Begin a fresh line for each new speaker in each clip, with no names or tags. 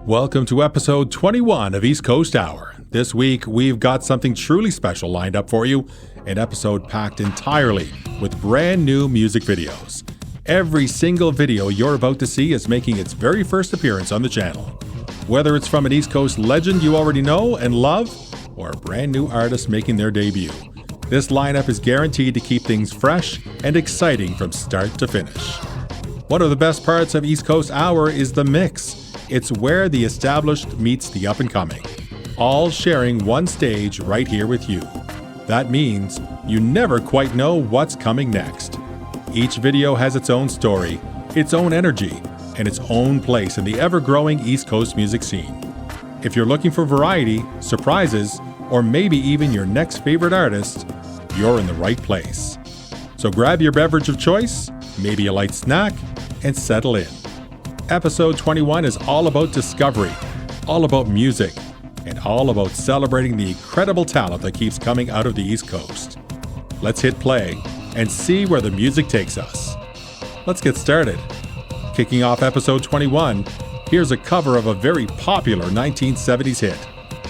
Welcome to episode 21 of East Coast Hour. This week, we've got something truly special lined up for you, an episode packed entirely with brand new music videos. Every single video you're about to see is making its very first appearance on the channel. Whether it's from an East Coast legend you already know and love, or a brand new artist making their debut, this lineup is guaranteed to keep things fresh and exciting from start to finish. One of the best parts of East Coast Hour is the mix. It's where the established meets the up-and-coming, all sharing one stage right here with you. That means you never quite know what's coming next. Each video has its own story, its own energy, and its own place in the ever-growing East Coast music scene. If you're looking for variety, surprises, or maybe even your next favorite artist, you're in the right place. So grab your beverage of choice, maybe a light snack, and settle in. Episode 21 is all about discovery, all about music, and all about celebrating the incredible talent that keeps coming out of the East Coast. Let's hit play and see where the music takes us. Let's get started. Kicking off episode 21, here's a cover of a very popular 1970s hit.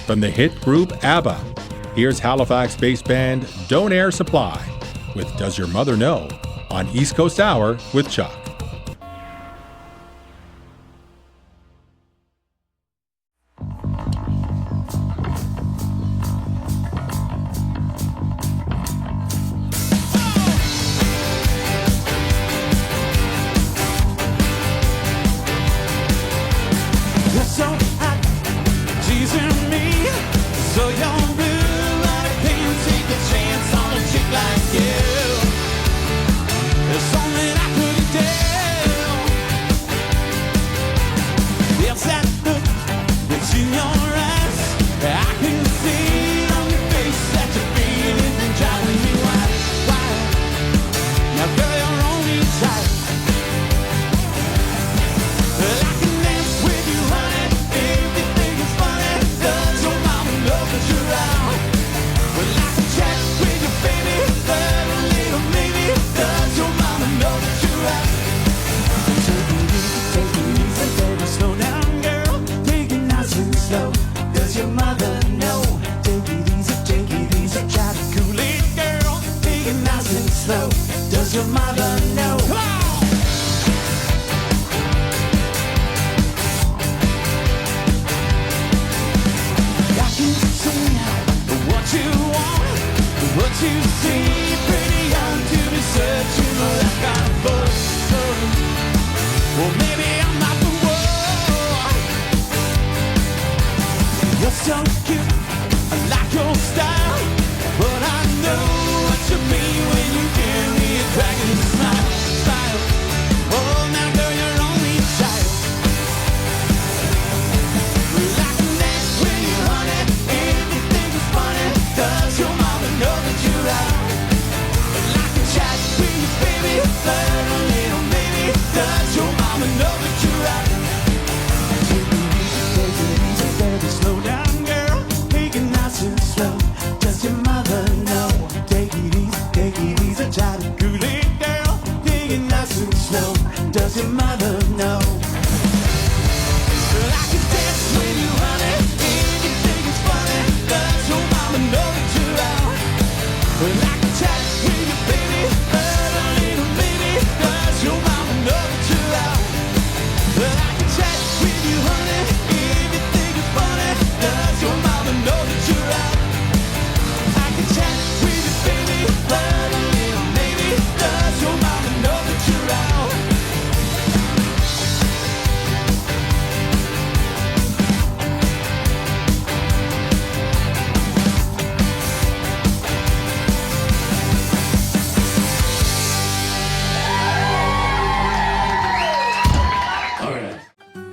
From the hit group ABBA, here's Halifax-based band Donair Supply with Does Your Mother Know on East Coast Hour with Chuck.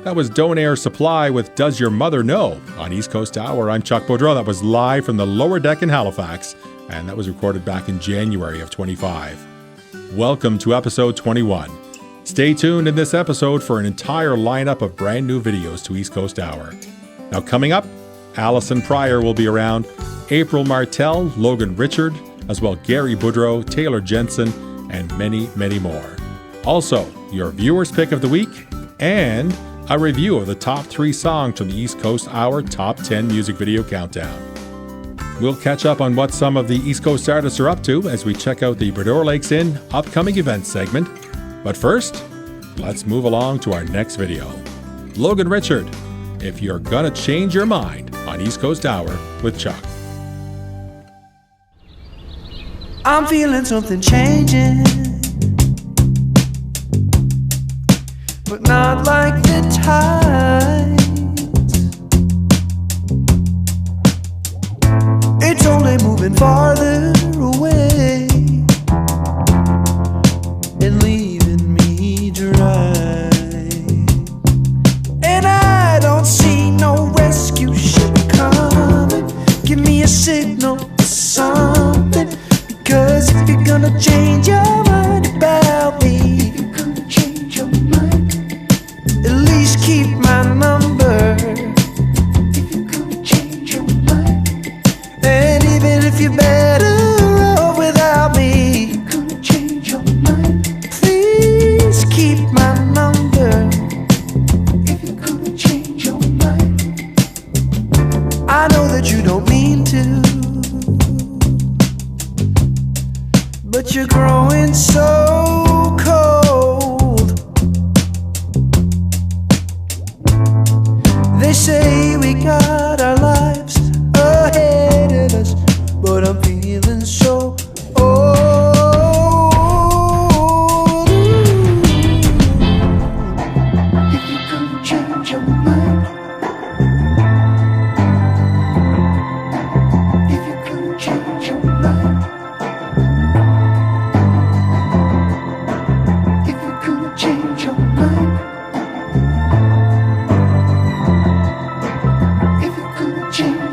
That was Donair Supply with Does Your Mother Know on East Coast Hour. I'm Chuck Boudreau. That was live from the Lower Deck in Halifax, and that was recorded back in January of 25. Welcome to episode 21. Stay tuned in this episode for an entire lineup of brand new videos to East Coast Hour. Now coming up, Alison Pryor will be around, April Martell, Logan Richard, as well Gary Boudreau, Taylor Jensen, and many, many more. Also, your viewer's pick of the week and a review of the top 3 songs from the East Coast Hour Top 10 Music Video Countdown. We'll catch up on what some of the East Coast artists are up to as we check out the Brador Lakes Inn upcoming events segment. But first, let's move along to our next video. Logan Richard, If You're Gonna Change Your Mind on East Coast Hour with Chuck.
I'm feeling something changing, but not like the tides. It's only moving farther away and leaving me dry. And I don't see no rescue ship coming. Give me a signal for something. Because if you're gonna change your mind about me, if you're gonna change your mind, at least keep my number. If you're gonna change your mind, and even if you're better off without me, if you're gonna change your mind, please keep my number. If you're gonna change your mind, I know that you don't mean to, but you're growing so cold. They say we got our lives ahead of us, but I'm feeling so old. If you're gonna change your mind, if you're gonna change your mind, change your mind. If you're gonna change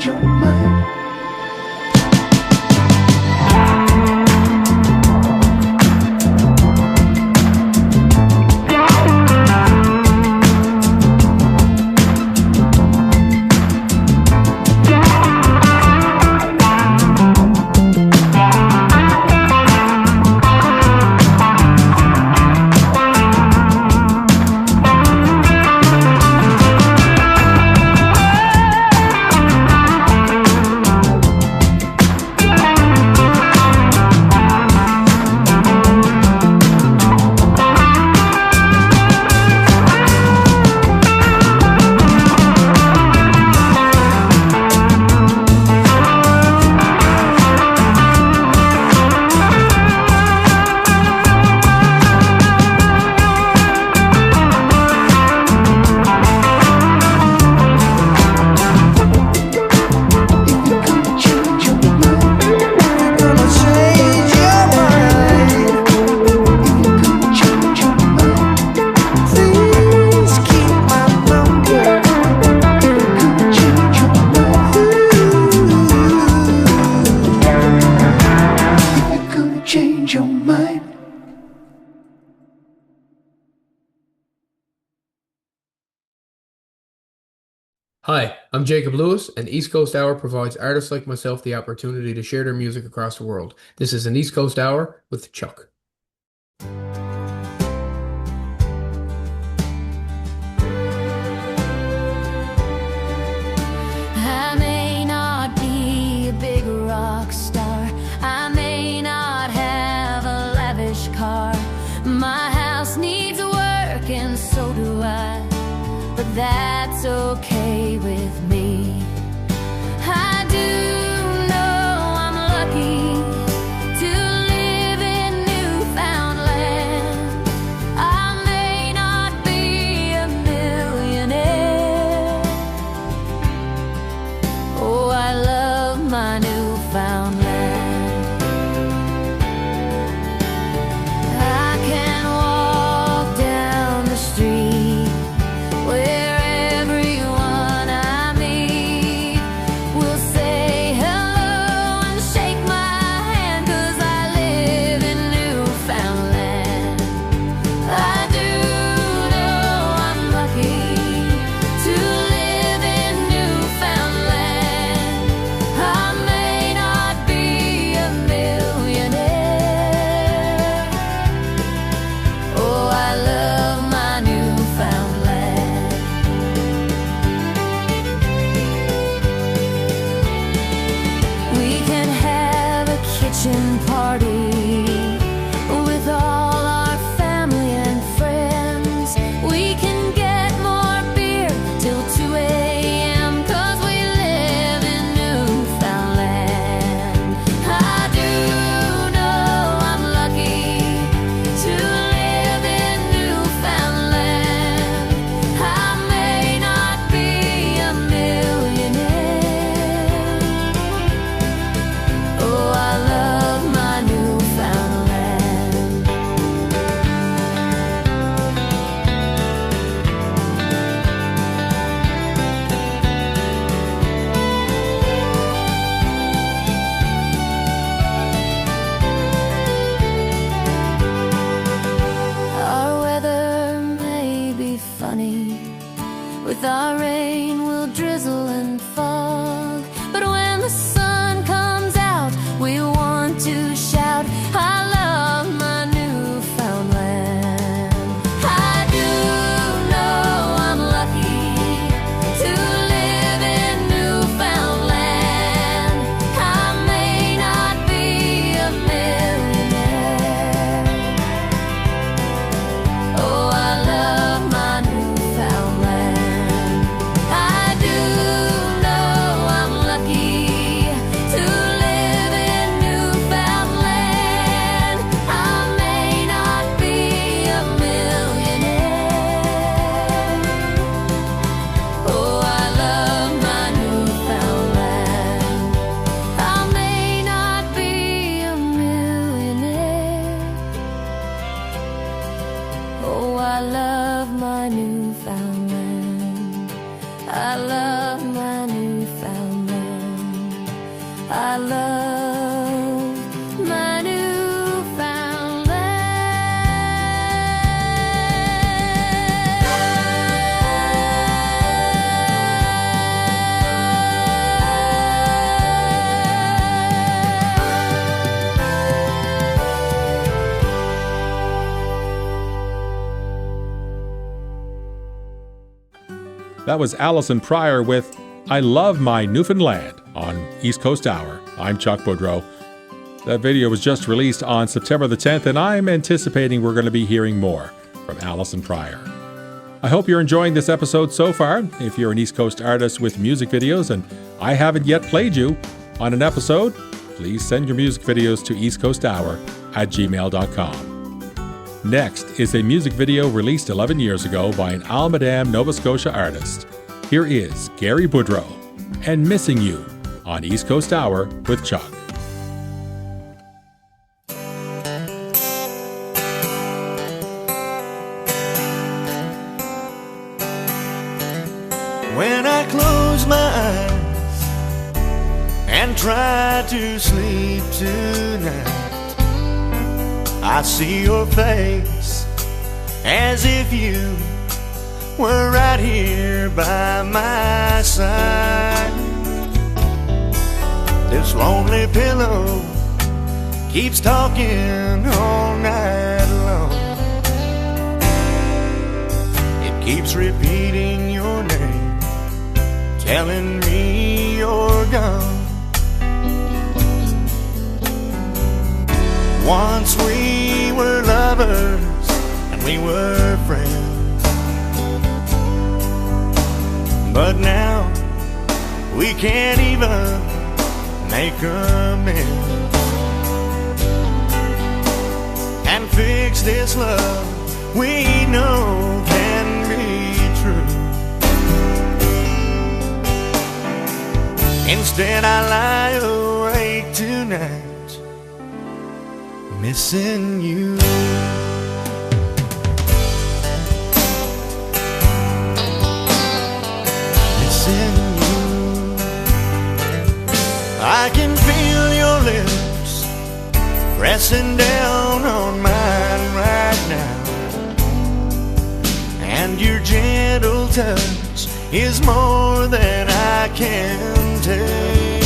your mind.
Hi, I'm Jacob Lewis, and East Coast Hour provides artists like myself the opportunity to share their music across the world. This is an East Coast Hour with Chuck.
I may not be a big rock star, I may not have a lavish car, my house needs work and so do I, but that's okay with me. I do know I'm lucky to live in Newfoundland. I may not be a millionaire. Oh, I love my Newfoundland. I can walk down the street where everyone I meet will say rain will drizzle and fog, but when the sun comes out, we want to shout, I love my newfound land. I do know I'm lucky to live in newfound land. I may not be a millionaire. Oh, I love my newfound land. I do know I'm lucky to live in newfound land. I may not be a millionaire. Oh, I love my newfound land. I may not be a millionaire. Oh, I love my newfound land. I love my newfound land. I love my newfound
That was Allison Pryor with I Love My Newfoundland on East Coast Hour. I'm Chuck Boudreau. That video was just released on September the 10th, and I'm anticipating we're going to be hearing more from Allison Pryor. I hope you're enjoying this episode so far. If you're an East Coast artist with music videos and I haven't yet played you on an episode, please send your music videos to eastcoasthour@gmail.com. Next is a music video released 11 years ago by an Almadam, Nova Scotia artist. Here is Gary Boudreau and Missing You on East Coast Hour with Chuck.
When I close my eyes and try to sleep tonight, I see your face as if you were right here by my side. This lonely pillow keeps talking all night long. It keeps repeating your name, telling me you're gone. Once we were lovers and we were friends, but now we can't even make amends and fix this love we know can be true. Instead I lie awake tonight missing you. Missing you. I can feel your lips pressing down on mine right now, and your gentle touch is more than I can take.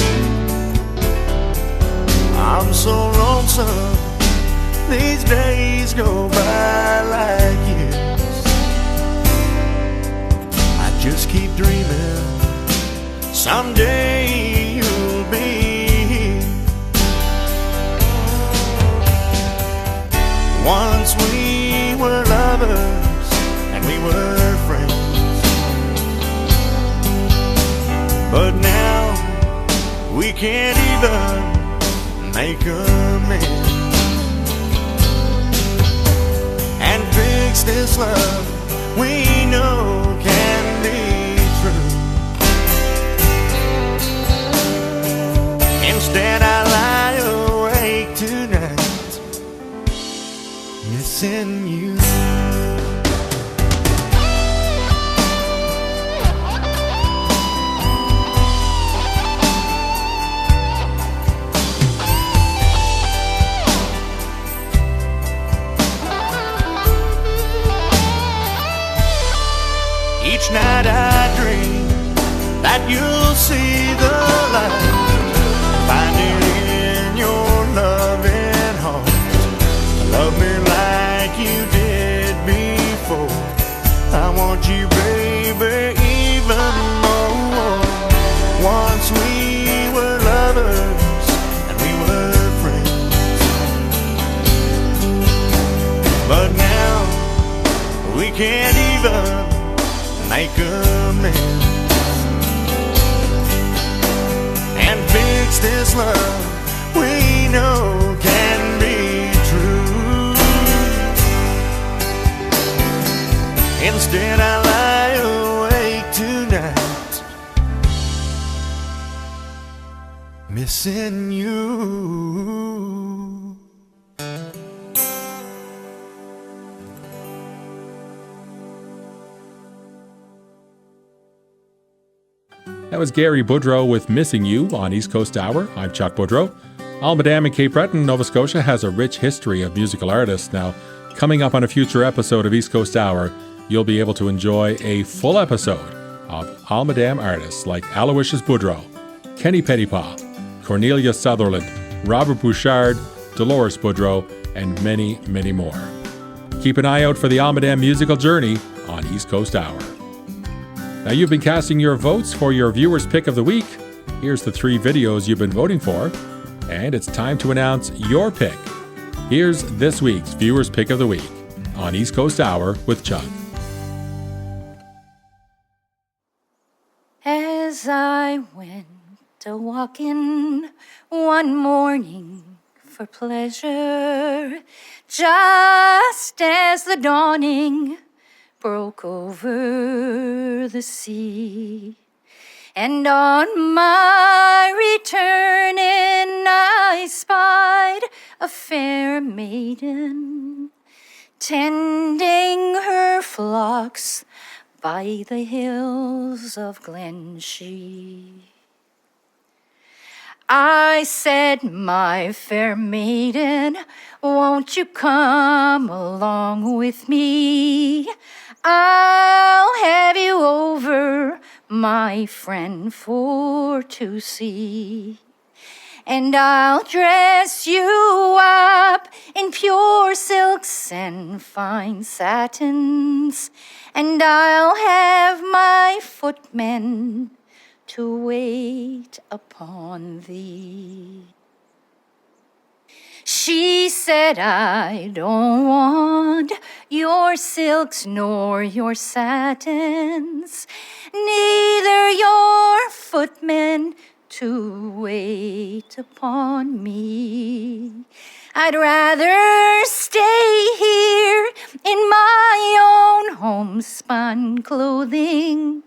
I'm so lonesome, these days go by like years. I just keep dreaming someday you'll be here. Once we were lovers and we were friends, but now we can't even make amends and fix this love we know can be true. Instead I lie awake tonight missing you. Each night I make amends and fix this love we know can be true. Instead I lie awake tonight missing you.
That was Gary Boudreau with Missing You on East Coast Hour. I'm Chuck Boudreau. Almadam in Cape Breton, Nova Scotia has a rich history of musical artists. Now, coming up on a future episode of East Coast Hour, you'll be able to enjoy a full episode of Almadam artists like Aloysius Boudreau, Kenny Pettipaw, Cornelia Sutherland, Robert Bouchard, Dolores Boudreau, and many, many more. Keep an eye out for the Almadam musical journey on East Coast Hour. Now, you've been casting your votes for your viewer's pick of the week. Here's the 3 videos you've been voting for, and it's time to announce your pick. Here's this week's viewer's pick of the week on East Coast Hour with Chuck.
As I went a-walking one morning for pleasure, just as the dawning broke over the sea, and on my return in I spied a fair maiden tending her flocks by the hills of Glenshee. I said, my fair maiden, won't you come along with me? I'll have you over, my friend, for to see. And I'll dress you up in pure silks and fine satins, and I'll have my footmen to wait upon thee. She said, I don't want your silks nor your satins, neither your footmen to wait upon me. I'd rather stay here in my own homespun clothing,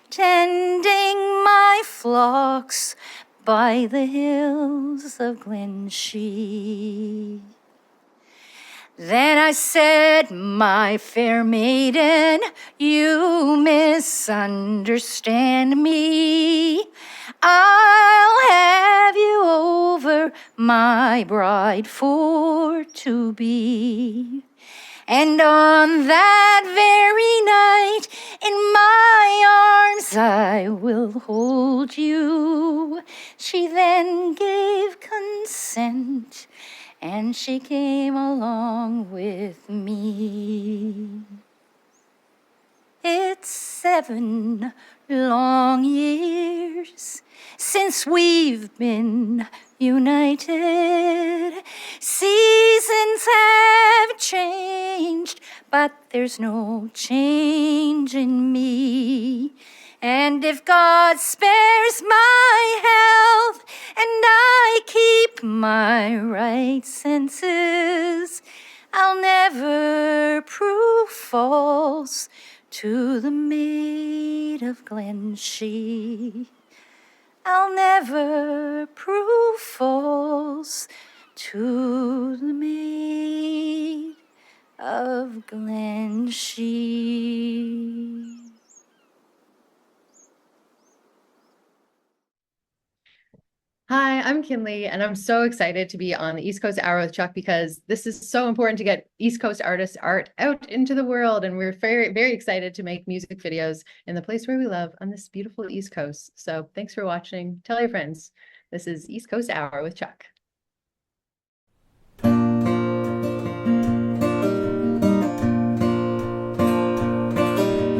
tending my flocks by the hills of Glenshee. Then I said, my fair maiden, you misunderstand me. I'll have you over, my bride for to be. And on that very night, in my arms I will hold you. She then gave consent, and she came along with me. It's 7 long years since we've been united. Seasons have changed, but there's no change in me. And if God spares my health and I keep my right senses, I'll never prove false to the maid of Glenshee. I'll never prove false to the maid of Glenshee.
Hi, I'm Kinley, and I'm so excited to be on the East Coast Hour with Chuck because this is so important to get East Coast artists' art out into the world. And we're very, very excited to make music videos in the place where we love on this beautiful East Coast. So thanks for watching. Tell your friends. This is East Coast Hour with Chuck.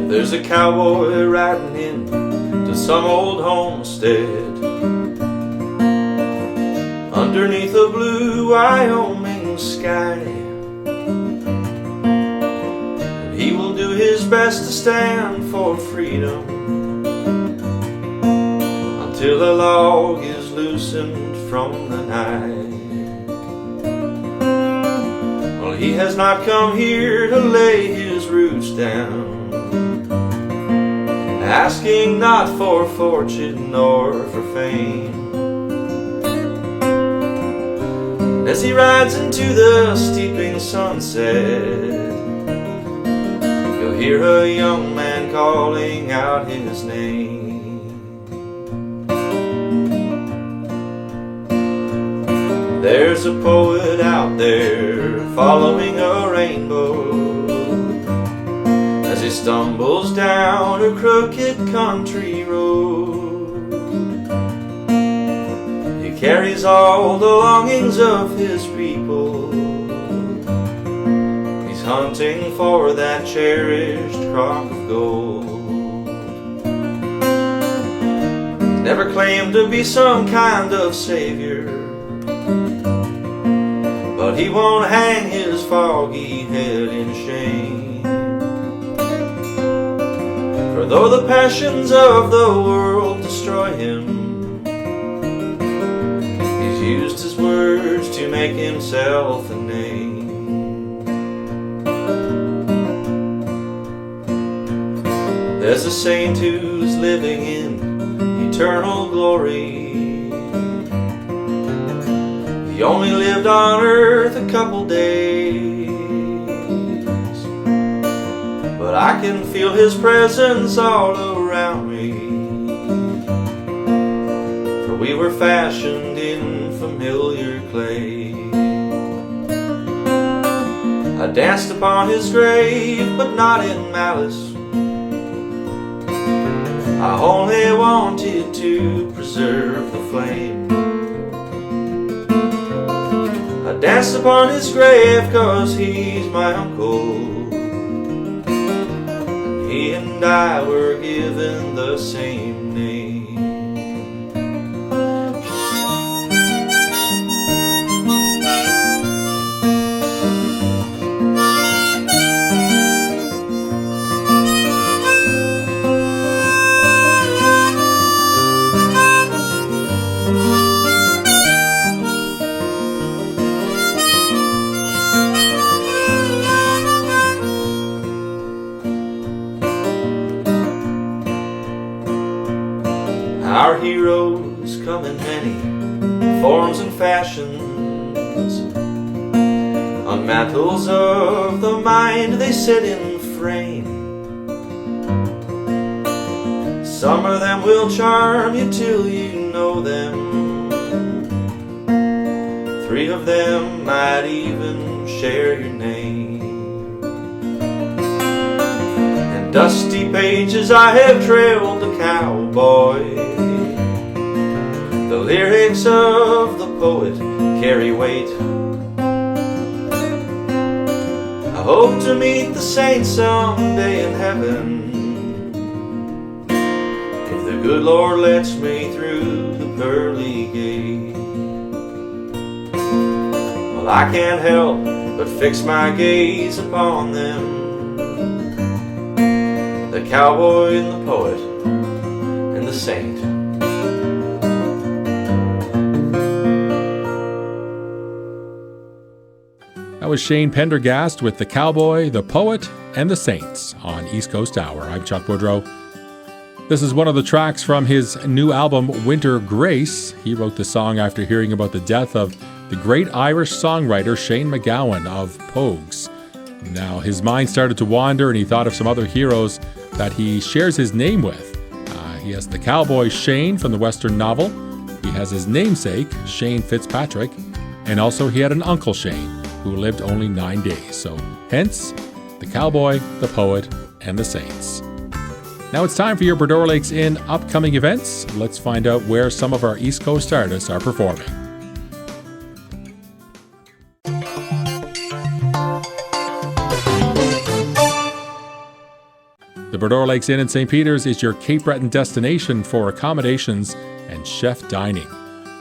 There's a cowboy riding in to some old homestead underneath a blue Wyoming sky, and he will do his best best to stand for freedom until the log is loosened from the night. Well, he has not come here to lay his roots down, asking not for fortune nor for fame. As he rides into the steeping sunset, you'll hear a young man calling out his name. There's a poet out there following a rainbow as he stumbles down a crooked country road. He carries all the longings of his people. He's hunting for that cherished crock of gold. He's never claimed to be some kind of savior, but he won't hang his foggy head in shame. For though the passions of the world destroy him, he's used his words to make himself a name. There's a saint who's living in eternal glory. He only lived on earth a couple days, but I can feel his presence all around me, for we were fashioned in familiar clay. I danced upon his grave, but not in malice. I only wanted to preserve the flame. I danced upon his grave 'cause he's my uncle, and he and I were given the same name. Our heroes come in many forms and fashions. On mantles of the mind they sit in frame. Some of them will charm you till you know them. 3 of them might even share your name. In dusty pages I have trailed the cowboy. The lyrics of the poet carry weight. I hope to meet the saints someday in heaven, if the good Lord lets me through the pearly gate. Well, I can't help but fix my gaze upon them, the cowboy and the poet and the saint.
That was Shane Pendergast with The Cowboy, The Poet, and The Saints on East Coast Hour. I'm Chuck Woodrow. This is one of the tracks from his new album, Winter Grace. He wrote the song after hearing about the death of the great Irish songwriter Shane MacGowan of Pogues. Now, his mind started to wander and he thought of some other heroes that he shares his name with. He has the cowboy Shane from the Western novel. He has his namesake, Shane Fitzpatrick. And also he had an uncle Shane who lived only 9 days. So hence, the cowboy, the poet, and the saints. Now it's time for your Brador Lakes Inn upcoming events. Let's find out where some of our East Coast artists are performing. The Brador Lakes Inn in St. Peter's is your Cape Breton destination for accommodations and chef dining.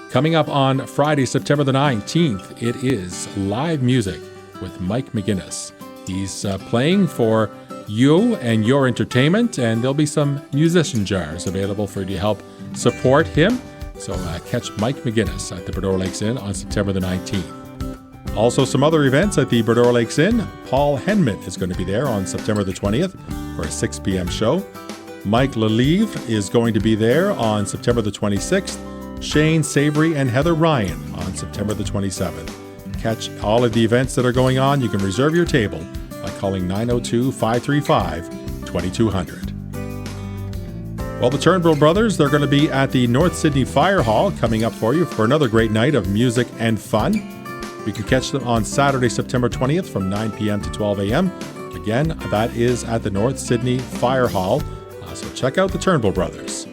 Coming up on Friday, September the 19th, it is live music with Mike McGuinness. He's playing for you and your entertainment, and there'll be some musician jars available for you to help support him. So catch Mike McGuinness at the Bradore Lakes Inn on September the 19th. Also, some other events at the Bradore Lakes Inn. Paul Henman is going to be there on September the 20th for a 6 p.m. show. Mike Lelievre is going to be there on September the 26th. Shane Savory and Heather Ryan on September the 27th. Catch all of the events that are going on. You can reserve your table by calling 902-535-2200. Well, the Turnbull Brothers, they're going to be at the North Sydney Fire Hall coming up for you for another great night of music and fun. You can catch them on Saturday, September 20th from 9 p.m. to 12 a.m. Again, that is at the North Sydney Fire Hall. So check out the Turnbull Brothers.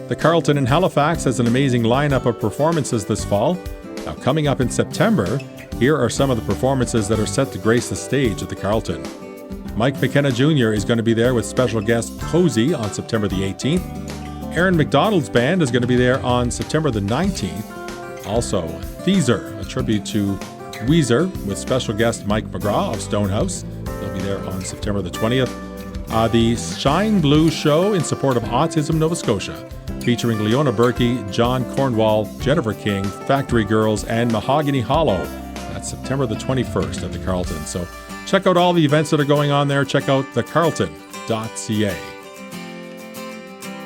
The Carlton in Halifax has an amazing lineup of performances this fall. Now, coming up in September, here are some of the performances that are set to grace the stage at the Carlton. Mike McKenna Jr. is going to be there with special guest Cozy on September the 18th. Aaron McDonald's band is going to be there on September the 19th. Also, Theezer, a tribute to Weezer with special guest Mike McGraw of Stonehouse. They'll be there on September the 20th. The Shine Blue Show in support of Autism Nova Scotia, featuring Leona Berkey, John Cornwall, Jennifer King, Factory Girls, and Mahogany Hollow. That's September the 21st at the Carlton. So check out all the events that are going on there. Check out thecarlton.ca.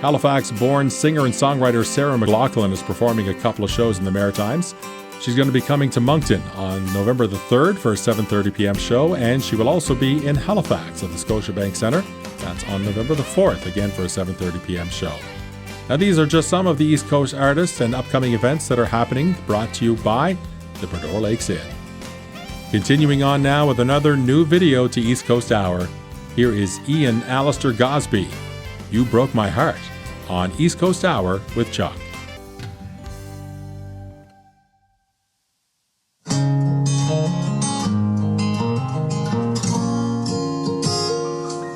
Halifax-born singer and songwriter Sarah McLaughlin is performing a couple of shows in the Maritimes. She's going to be coming to Moncton on November the 3rd for a 7:30 p.m. show, and she will also be in Halifax at the Scotiabank Centre. That's on November the 4th, again for a 7:30 p.m. show. Now, these are just some of the East Coast artists and upcoming events that are happening, brought to you by the Bradore Lakes Inn. Continuing on now with another new video to East Coast Hour, here is Ian Alistair Gosby, You Broke My Heart, on East Coast Hour with Chuck.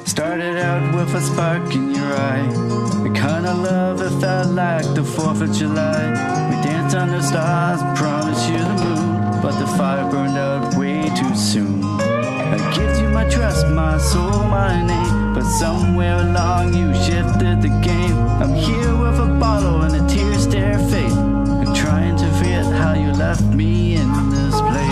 Started out with a spark in your eye, the kind of love that felt like the 4th of July. We danced under stars, promised you the moon, but the fire burned out way too soon. I give you my trust, my soul, my name, but somewhere along you shifted the game. I'm here with a bottle and a tear stare fate, and trying to forget how you left me in this place.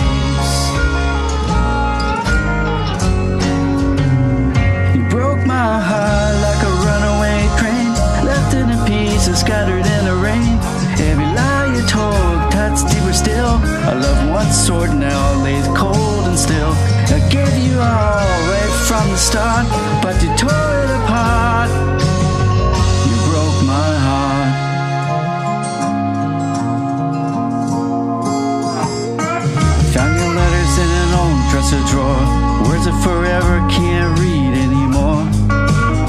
You broke my heart like a runaway train, left it in pieces, scattered in the rain. Every lie you told cuts deeper still. Our love once soared, now lays cold and still. I gave you all right from the start, but you tore it apart. You broke my heart. Found your letters in an old dresser drawer, words of forever can't read anymore.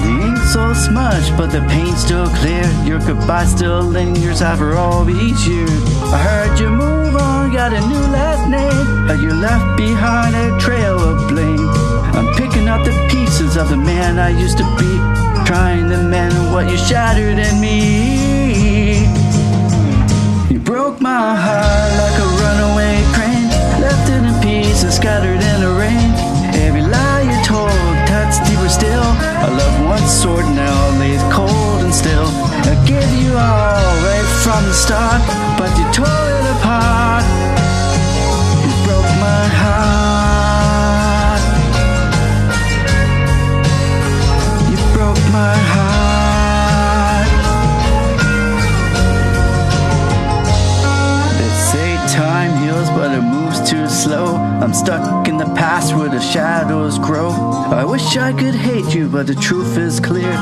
The ink so smudged, but the paint's still clear. Your goodbye still lingers after all these years. I heard you move on, got a new last name, but you left behind a trail of blame. I'm picking up the pieces of the man I used to be, trying to mend what you shattered in me. You broke my heart like a runaway train, left it in pieces, scattered in the rain. Every lie you told cuts deeper still. Our love once soared, now lays cold and still. I gave you all right from the start, but you tore it apart. You broke my heart. You broke my heart. They say time heals, but it moves too slow. I'm stuck in the past where the shadows grow. I wish I could hate you, but the truth is clear.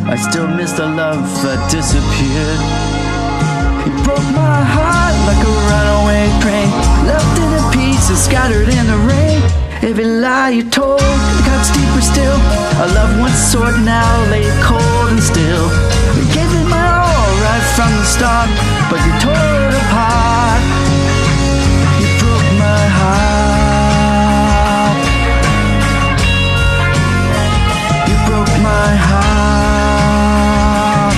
I still miss the love that disappeared. You broke my heart like a runaway train, left it in pieces, scattered in the rain. Every lie you told cuts deeper still. Our love once soared, now laid cold and still. We gave it my all right from the start, but you tore it apart. You broke my heart. You broke my heart.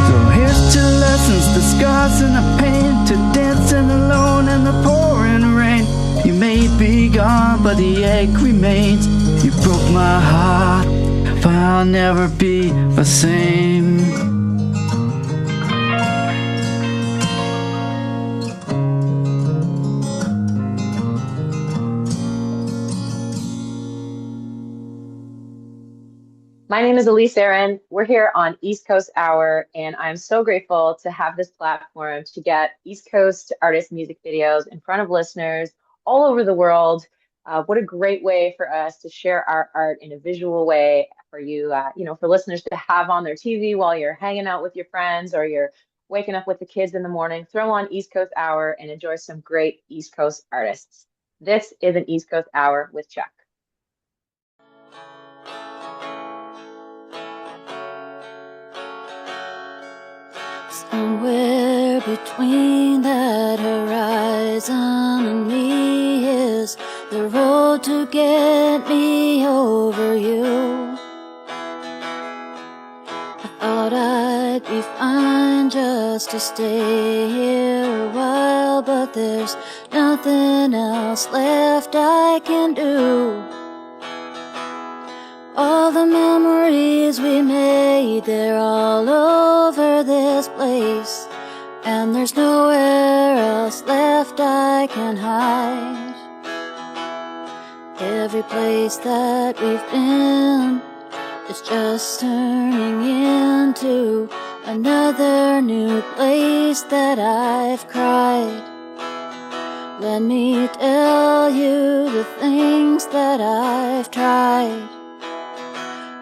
So here's to lessons, the scars and the pain, to dancing alone in the pouring rain. You may be gone, but the chains. You broke my heart, but I'll never be the same.
My name is Elise Aaron. We're here on East Coast Hour, and I'm so grateful to have this platform to get East Coast artist music videos in front of listeners all over the world. What a great way for us to share our art in a visual way for you, for listeners to have on their TV while you're hanging out with your friends or you're waking up with the kids in the morning. Throw on East Coast Hour and enjoy some great East Coast artists. This is an East Coast Hour with Chuck.
Somewhere between that horizon and me is the road to get me over you. I thought I'd be fine just to stay here a while, but there's nothing else left I can do. All the memories we made, they're all over this place, and there's nowhere else left I can hide. Every place that we've been is just turning into another new place that I've cried. Let me tell you the things that I've tried.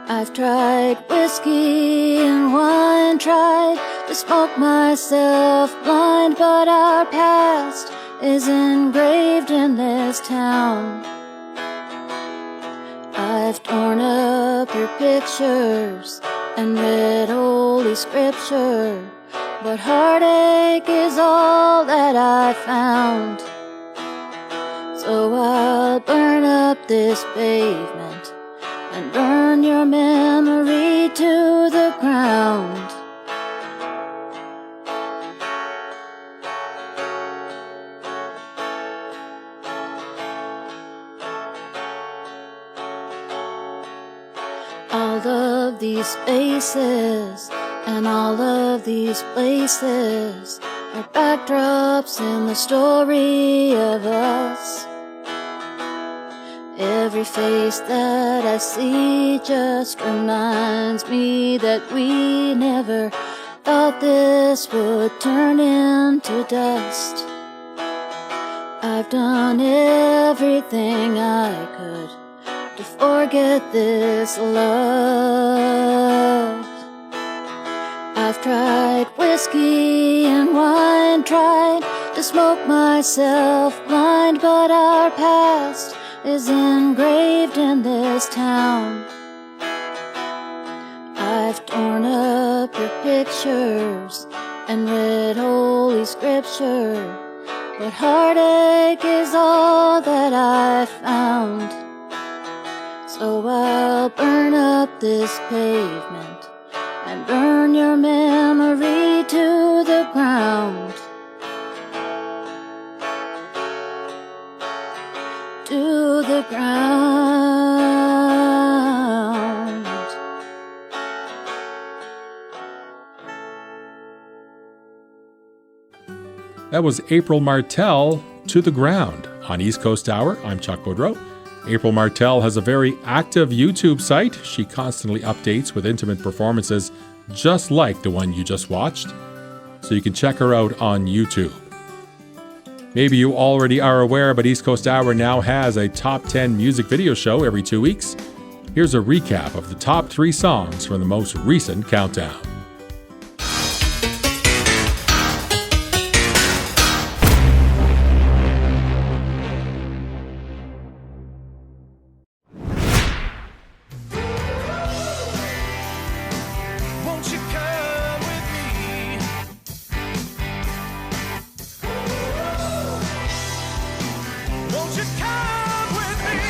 I've tried whiskey and wine, tried to smoke myself blind, but our past is engraved in this town. I've torn up your pictures and read holy scripture, but heartache is all that I found. So I'll burn up this pavement and burn your memory to the ground. All of these spaces and all of these places are backdrops in the story of us. Every face that I see just reminds me that we never thought this would turn into dust. I've done everything I could to forget this love. I've tried whiskey and wine, tried to smoke myself blind, but our past is engraved in this town. I've torn up your pictures and read holy scripture, but heartache is all that I found. So I'll burn up this pavement and burn your memory to the ground. To the ground.
That was April Martell, To the Ground. On East Coast Hour, I'm Chuck Boudreau. April Martell has a very active YouTube site. She constantly updates with intimate performances just like the one you just watched. So you can check her out on YouTube. Maybe you already are aware, but East Coast Hour now has a top 10 music video show every 2 weeks. Here's a recap of the top 3 songs from the most recent countdown.
Won't you come with me? Won't you come with me?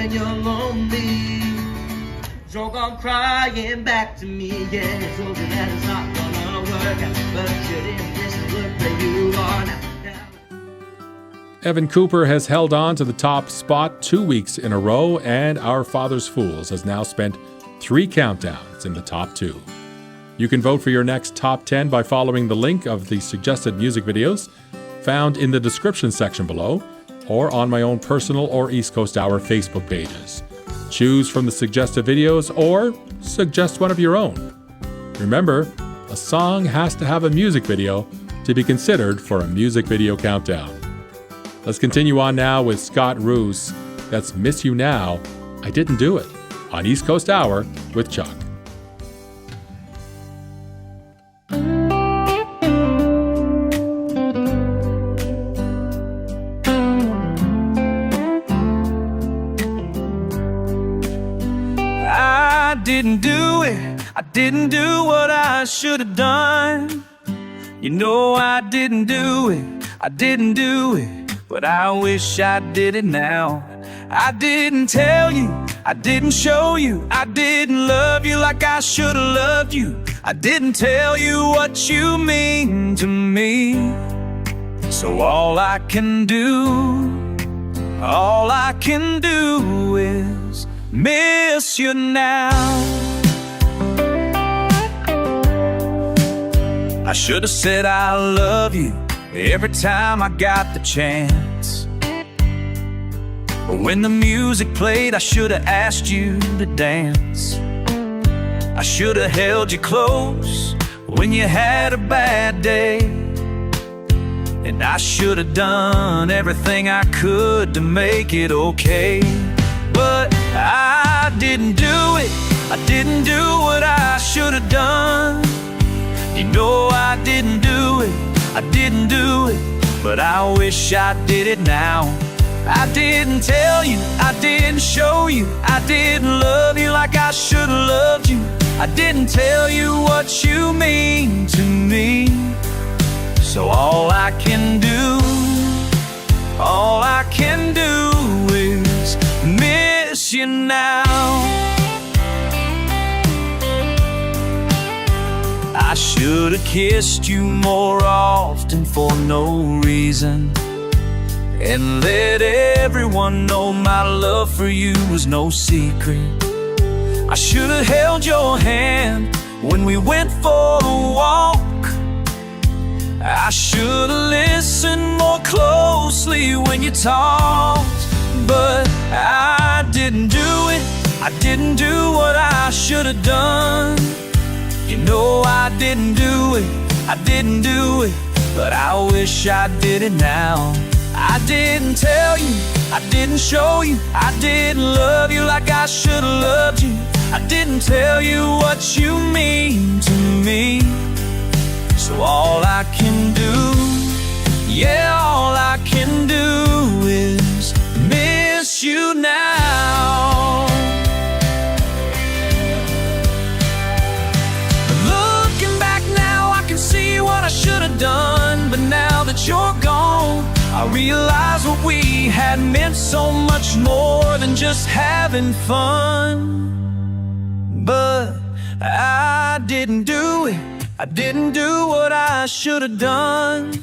when you're lonely. Don't come crying back to me. Yeah, I told you that it's not gonna work out, but you didn't listen. Look where you are now.
Evan Cooper has held on to the top spot 2 weeks in a row, and Our Father's Fools has now spent 3 countdowns in the top 2. You can vote for your next top 10 by following the link of the suggested music videos found in the description section below, or on my own personal or East Coast Hour Facebook pages. Choose from the suggested videos or suggest one of your own. Remember, a song has to have a music video to be considered for a music video countdown. Let's continue on now with Scott Roos. That's Miss You Now, I Didn't Do It, on East Coast Hour with Chuck.
I didn't do it. I didn't do what I should have done. You know I didn't do it. I didn't do it, but I wish I did it now. I didn't tell you, I didn't show you, I didn't love you like I should have loved you. I didn't tell you what you mean to me. So all I can do is miss you now. I should have said I love you every time I got the chance. But when the music played, I should have asked you to dance. I should have held you close when you had a bad day. And I should have done everything I could to make it okay. But I didn't do it. I didn't do what I should have done. You know I didn't do it. I didn't do it, but I wish I did it now. I didn't tell you, I didn't show you, I didn't love you like I should have loved you. I didn't tell you what you mean to me. So all I can do is miss you now. I should have kissed you more often for no reason, and let everyone know my love for you was no secret. I should have held your hand when we went for a walk. I should have listened more closely when you talked. But I didn't do it. I didn't do what I should have done. You know I didn't do it. I didn't do it, but I wish I did it now. I didn't tell you, I didn't show you, I didn't love you like I should have loved you. I didn't tell you what you mean to me. So all I can do, yeah, all I can do is miss you now. Looking back now, I can see what I should have done. But now that you're gone, I realize what we had meant so much more than just having fun. But I didn't do it. I didn't do what I should have done.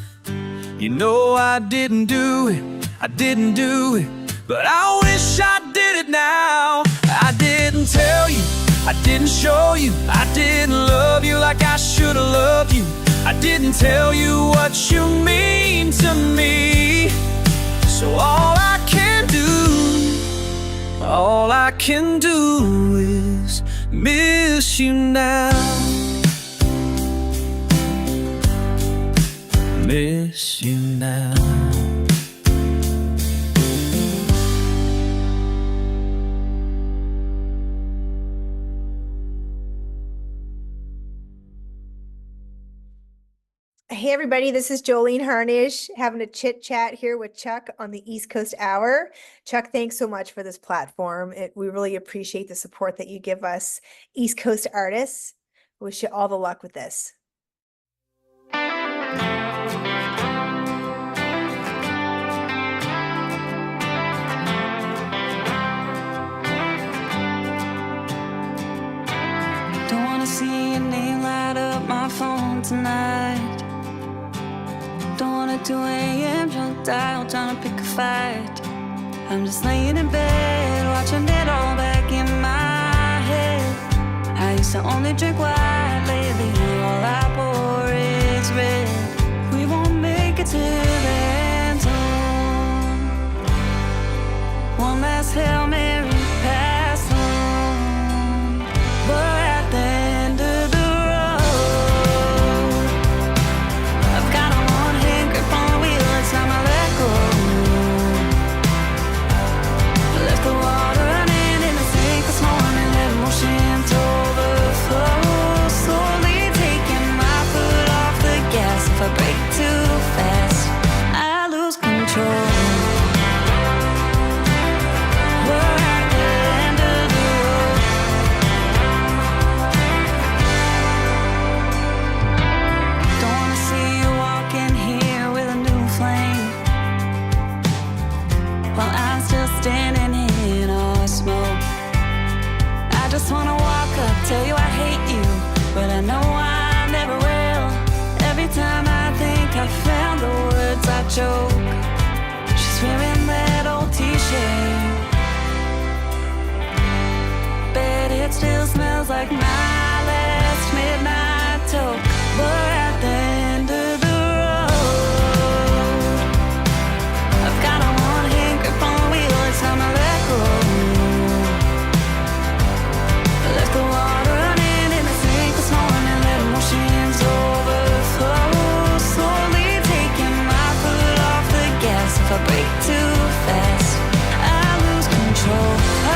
You know I didn't do it. I didn't do it, but I wish I did it now. I didn't tell you, I didn't show you, I didn't love you like I should have loved you. I didn't tell you what you mean to me. So all I can do is miss you now. Miss you now.
Hey everybody, this is Jolene Harnish having a chit chat here with Chuck on the East Coast Hour. Chuck, thanks so much for this platform. We really appreciate the support that you give us East Coast artists. Wish you all the luck with this.
my phone tonight. Don't wanna do AM drunk dial, trying to pick a fight. I'm just laying in bed, watching it all back in my head. I used to only drink white, lately all I pour is red. We won't make it to the end zone. One last Hail Mary pass on. We're at the end of the road. I've got a one-hand grip on the wheel, it's time I let go. Left the water running in the sink this morning, let emotions overflow. Slowly taking my foot off the gas. If I break too fast, I lose control. We're at the end of the road. Don't wanna see you walk in here with a new flame, while I'm still standing in all smoke. I just wanna walk up, tell you I hate you, but I know I never will. Every time I think I found the words, I choke. She's wearing that old t-shirt, but it still smells like my last midnight toke. We're at the end of the road. I've got a one-hand grip on the wheel, it's time I let go. I left the water running in the sink this morning, let emotions overflow. Slowly taking my foot off the gas. If I break too fast, I lose control. I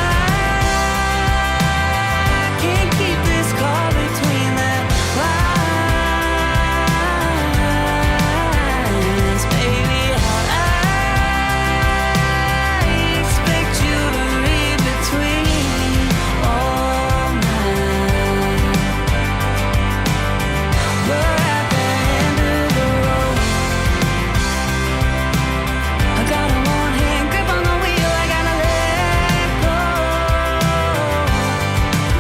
can't keep this car between the lines, baby. I expect you to read between all mine. We're at the end of the road. I got a one-hand grip on the wheel, I gotta let go.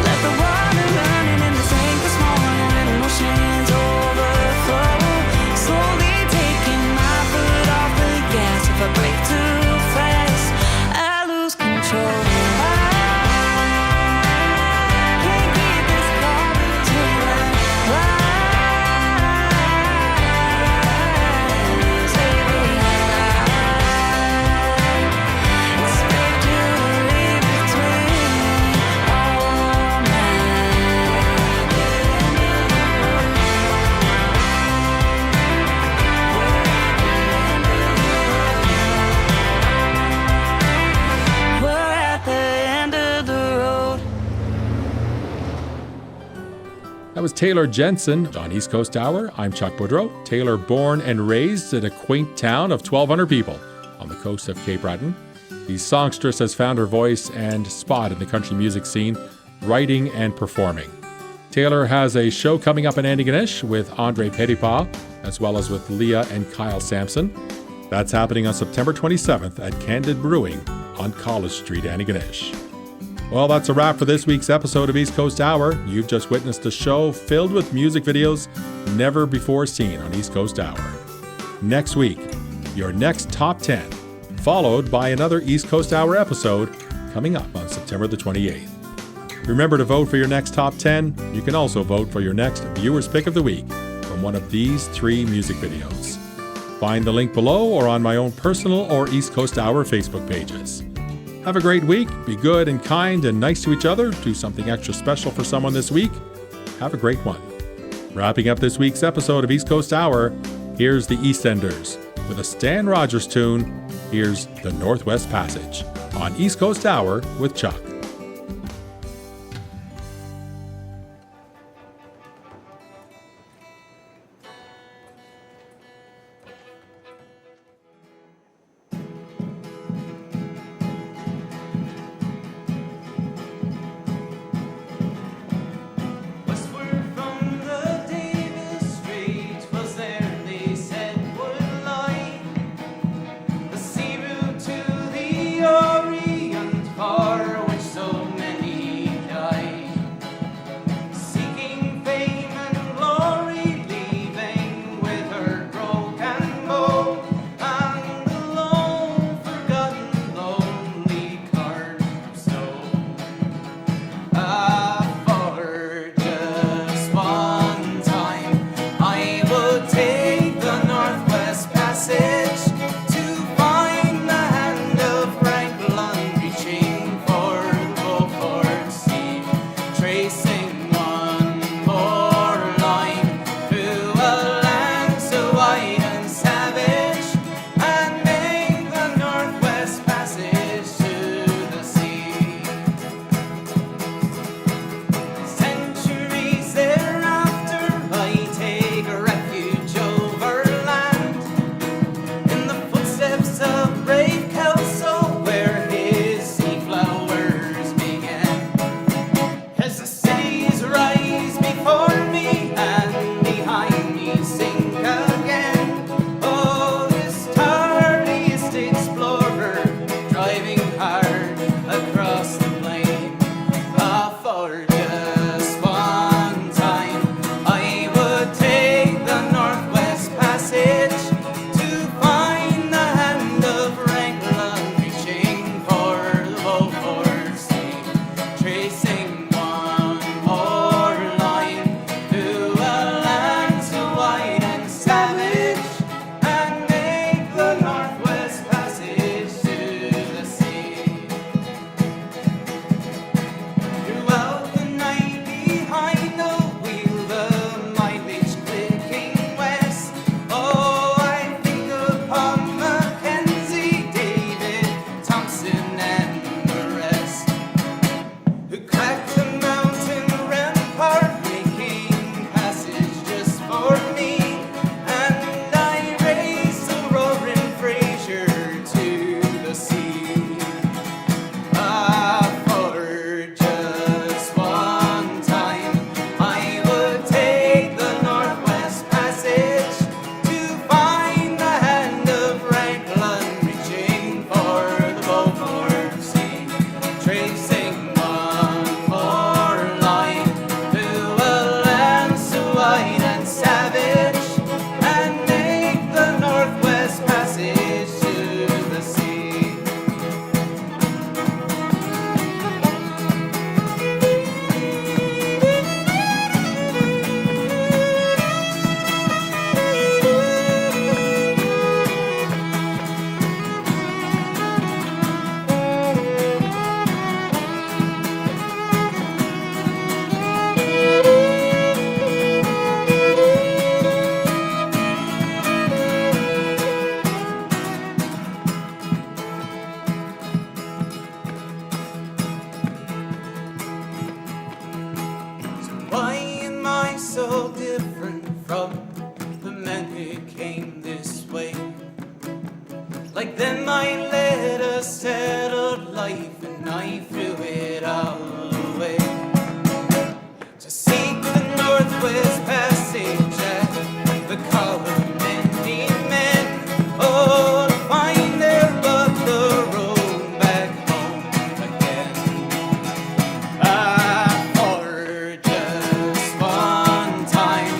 Let the water running in the sink this morning, let emotions overflow. Slowly taking my foot off the gas. If I break too fast, I lose control. I can't keep this car between the lines, baby. I expect you to read between all mine. We're at the end of the road.
That was Taylor Jensen on East Coast Hour. I'm Chuck Boudreau. Taylor, born and raised in a quaint town of 1,200 people on the coast of Cape Breton. The songstress has found her voice and spot in the country music scene, writing and performing. Taylor has a show coming up in Antigonish with Andre Petipa, as well as with Leah and Kyle Sampson. That's happening on September 27th at Candid Brewing on College Street, Antigonish. Well, that's a wrap for this week's episode of East Coast Hour. You've just witnessed a show filled with music videos never before seen on East Coast Hour. Next week, your next Top 10, followed by another East Coast Hour episode coming up on September the 28th. Remember to vote for your next Top 10. You can also vote for your next Viewer's Pick of the Week from one of these 3 music videos. Find the link below or on my own personal or East Coast Hour Facebook pages. Have a great week. Be good and kind and nice to each other. Do something extra special for someone this week. Have a great one. Wrapping up this week's episode of East Coast Hour, here's the EastEnders. With a Stan Rogers tune, here's The Northwest Passage on East Coast Hour with Chuck.
Orient, far which
Why am I so different from the men who came this way? Like them I led a settled life and I threw it all away to seek the Northwest Passage at the call of many men. Oh, to find there but the road back home again. For just one time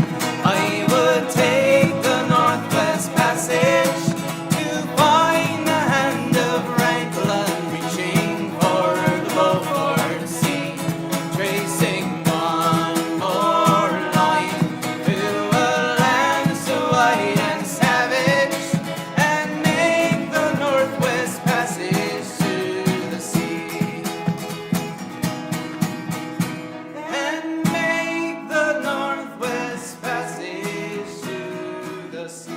I would take the Northwest Passage to find the hand of Franklin reaching for the Beaufort Sea, tracing one more line through a land so white and savage, and make the Northwest Passage to the sea. And make the Northwest Passage to the sea.